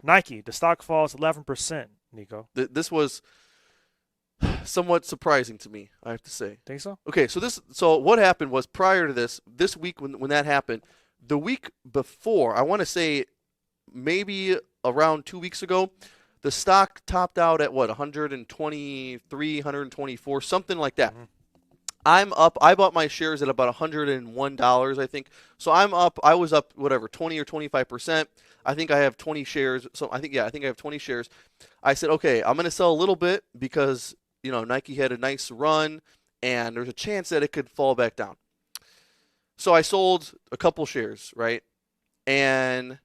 Nike, the stock falls 11%, Niko. This was somewhat surprising to me, I have to say. Think so? Okay, so what happened was prior to this week when that happened, the week before, I want to say maybe around 2 weeks ago, the stock topped out at what, 123, 124, something like that. Mm-hmm. I'm up. I bought my shares at about $101, I think. So I'm up. I was up whatever 20 or 25%. I think I have 20 shares. So I think I have 20 shares. I said, okay, I'm gonna sell a little bit because Nike had a nice run, and there's a chance that it could fall back down. So I sold a couple shares, right? And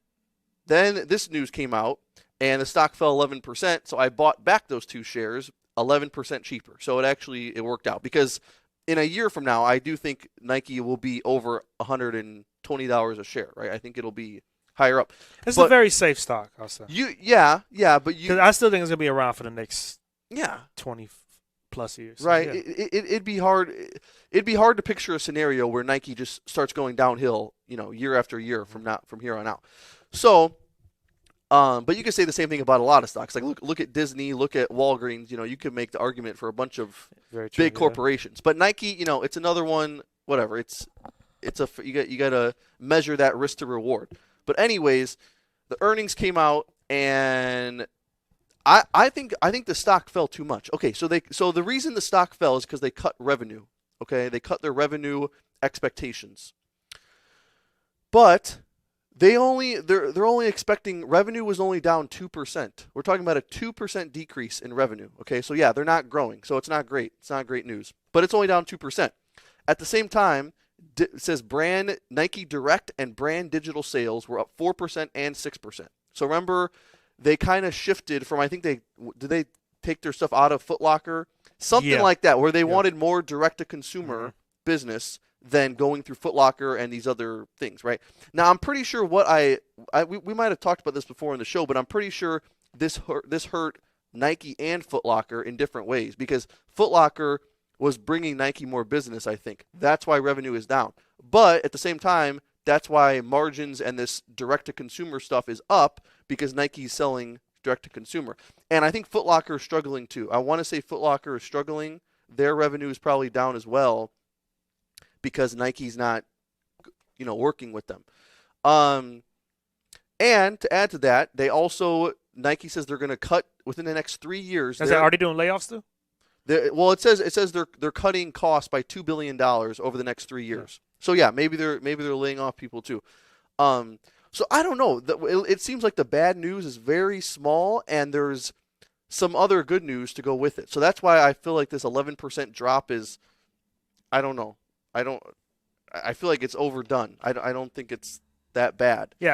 then this news came out, and the stock fell 11%. So I bought back those two shares 11% cheaper. So it worked out because in a year from now, I do think Nike will be over $120 a share, right? I think it'll be higher up. It's a But very safe stock, I'll say. yeah, but Because I still think it's gonna be around for the next yeah, 20 plus years. So, right. yeah. It'd be hard. It'd be hard to picture a scenario where Nike just starts going downhill, year after year from here on out. So, but you could say the same thing about a lot of stocks. Like look at Disney, look at Walgreens. You could make the argument for a bunch of Very true. big Yeah. corporations. But Nike, it's another one. Whatever. You got to measure that risk to reward. But anyways, the earnings came out, and I think the stock fell too much. Okay, so the reason the stock fell is because they cut revenue. Okay, they cut their revenue expectations. But they're only expecting revenue was only down 2%. We're talking about a 2% decrease in revenue. Okay, so yeah, they're not growing, so it's not great. It's not great news, but it's only down 2%. At the same time, it says brand Nike direct and brand digital sales were up 4% and 6%. So remember, they kind of shifted from, I think they take their stuff out of Foot Locker, something Yeah. like that, where they Yeah. wanted more direct to consumer business than going through Foot Locker and these other things, right? Now, I'm pretty sure we might have talked about this before in the show, but I'm pretty sure this hurt Nike and Foot Locker in different ways because Foot Locker was bringing Nike more business, I think. That's why revenue is down. But at the same time, that's why margins and this direct-to-consumer stuff is up because Nike's selling direct-to-consumer. And I think Foot Locker is struggling too. I want to say Foot Locker is struggling. Their revenue is probably down as well because Nike's not, working with them. And to add to that, Nike says they're going to cut within the next 3 years. Are they doing layoffs too? Well, it says they're cutting costs by $2 billion over the next 3 years. So yeah, maybe they're laying off people too. So I don't know. It seems like the bad news is very small, and there's some other good news to go with it. So that's why I feel like this 11% drop is, I don't know. I feel like it's overdone. I don't think it's that bad. Yeah.